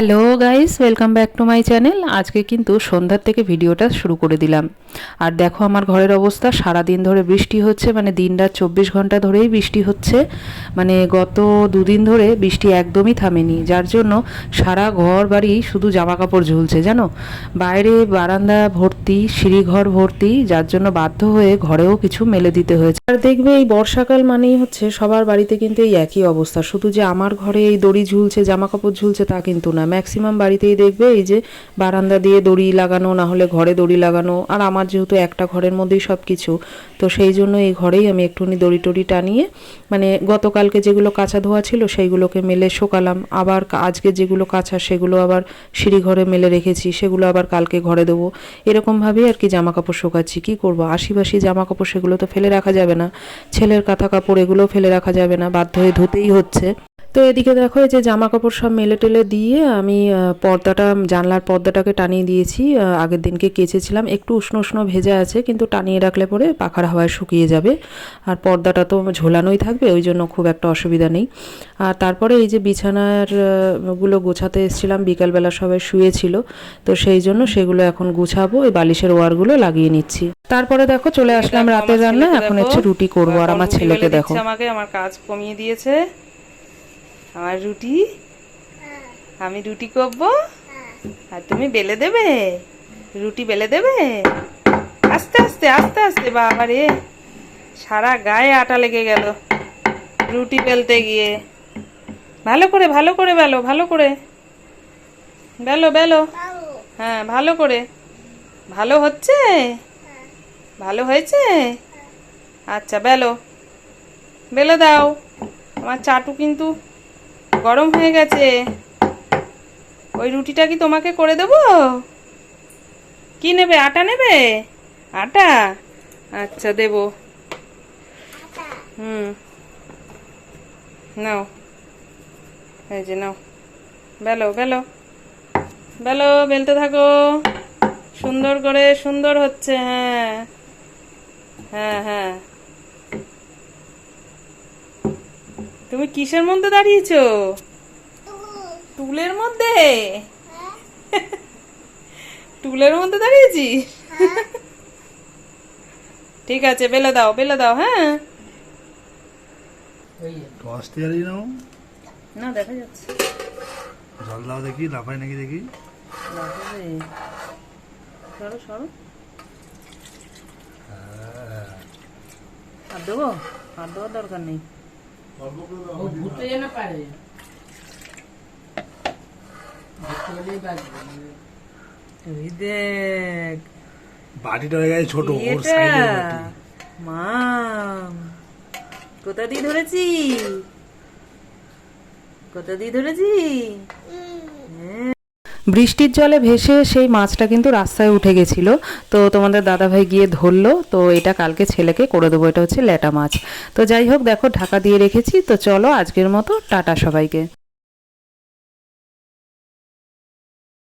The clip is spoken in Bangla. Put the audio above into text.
Hello guys, welcome back to my channel. আজকে কিন্তু সন্ধ্যার থেকে ভিডিওটা শুরু করে দিলাম। আর দেখো আমার ঘরের অবস্থা, সারা দিন ধরে বৃষ্টি হচ্ছে, মানে দিন রাত 24 ঘন্টা ধরেই বৃষ্টি হচ্ছে। মানে গত দুদিন ধরে বৃষ্টি একদমই থামেনি, যার জন্য সারা ঘর বাড়ি শুধু জামা কাপড় ঝুলছে জানো। বাইরে বারান্দা ভর্তি, সিঁড়িঘর ভর্তি, যার জন্য বাধ্য হয়ে ঘরেও কিছু মেলে দিতে হয়েছে। আর দেখবে এই বর্ষাকাল মানেই হচ্ছে সবার বাড়িতে কিন্তু এই একই অবস্থা। শুধু যে আমার ঘরে এই দড়ি ঝুলছে, জামা কাপড় ঝুলছে তা কিন্তু না, ম্যাক্সিমাম বাড়িতেই দেখবে এই যে বারান্দা দিয়ে দড়ি লাগানো, না হলে ঘরে দড়ি লাগানো। আর আমার যেহেতু একটা ঘরের মধ্যেই সব কিছু, তো সেই জন্য এই ঘরেই আমি একটুখানি দড়ি টড়ি টানিয়ে, মানে গতকালকে যেগুলো কাঁচা ধোয়া ছিল সেইগুলোকে মেলে শোকালাম, আবার আজকে যেগুলো কাঁচা সেগুলো আবার সিঁড়ি ঘরে মেলে রেখেছি, সেগুলো আবার কালকে ঘরে দেবো। এরকমভাবেই আর কি জামা কাপড় শোকাচ্ছি। কী করবো, আশিবাসি জামা কাপড়, সেগুলো তো ফেলে রাখা যাবে না। ছেলের কাঁথা কাপড় এগুলোও ফেলে রাখা যাবে না, বাধ্য হয়ে ধুতেই হচ্ছে। তো এদিকে দেখো এই যে জামা কাপড় সব মেলে টেলে দিয়ে আমি পর্দাটা, জানলার পর্দাটাকে টানিয়ে দিয়েছি। আগের দিনকে কেচেছিলাম, একটু উষ্ণ উষ্ণ ভেজা আছে, কিন্তু টানিয়ে রাখলে পরে পাখার হাওয়ায় শুকিয়ে যাবে। আর পর্দাটা তো ঝোলানোই থাকবে, ওই জন্য খুব একটা অসুবিধা নেই। আর তারপরে এই যে বিছানার গুলো গোছাতে এসেছিলাম, বিকালবেলা সবাই শুয়েছিল, তো সেই জন্য সেগুলো এখন গুছাবো, এই বালিশের ওয়ারগুলো লাগিয়ে নিচ্ছি। তারপরে দেখো চলে আসলাম রাতের রান্না, এখন হচ্ছে রুটি করবো। আর আমার ছেলেকে দেখো, আমাকে আমার কাজ কমিয়ে দিয়েছে। আমার রুটি, আমি রুটি করবো আর তুমি বেলে দেবে, রুটি বেলে দেবে। আস্তে আস্তে আস্তে আস্তে, বাবা রে, সারা গায়ে আটা লেগে গেল রুটি বেলতে গিয়ে। ভালো করে ভালো করে বেলো, ভালো করে বেলো বেলো। হ্যাঁ ভালো করে, ভালো হচ্ছে, ভালো হয়েছে। আচ্ছা বেলো, বেলে দাও। আমার চাটু কিন্তু গরম হয়ে গেছে। ওই রুটিটা কি তোমাকে করে দেবো? কি নেবে, আটা নেবে? আটা, আচ্ছা দেবো। নাও, এই যে নাও, বেলো বেলো বেলো, বেলতে থাকো সুন্দর করে। সুন্দর হচ্ছে, হ্যাঁ হ্যাঁ হ্যাঁ। তুমি কিসের মধ্যে দাঁড়িয়েছো? টুলের মধ্যে? টুলের মধ্যে দাঁড়িয়েছি। ঠিক আছে, বেলে দাও বেলে দাও। হ্যাঁ না, দেখা যাচ্ছে। জল দাও দেখি, লাফাই নাকি দেখি। সরো সরো, আর দেবো? আর দেওয়ার দরকার নেই। দেখ বাটিটা হয়ে গেছে ছোট, মাম, কোথা দিয়ে ধরেছি, কোথা দিয়ে ধরেছি। বৃষ্টির জলে ভেসে সেই মাছটা কিন্তু রাস্তায় উঠে গেছিল, তো তোমাদের দাদাভাই গিয়ে ধরলো। তো এটা কালকে ছেলেকে করে দেবো, এটা হচ্ছে ল্যাটা মাছ। তো যাই হোক, দেখো ঢাকা দিয়ে রেখেছি। তো চলো আজকের মতো টাটা সবাইকে।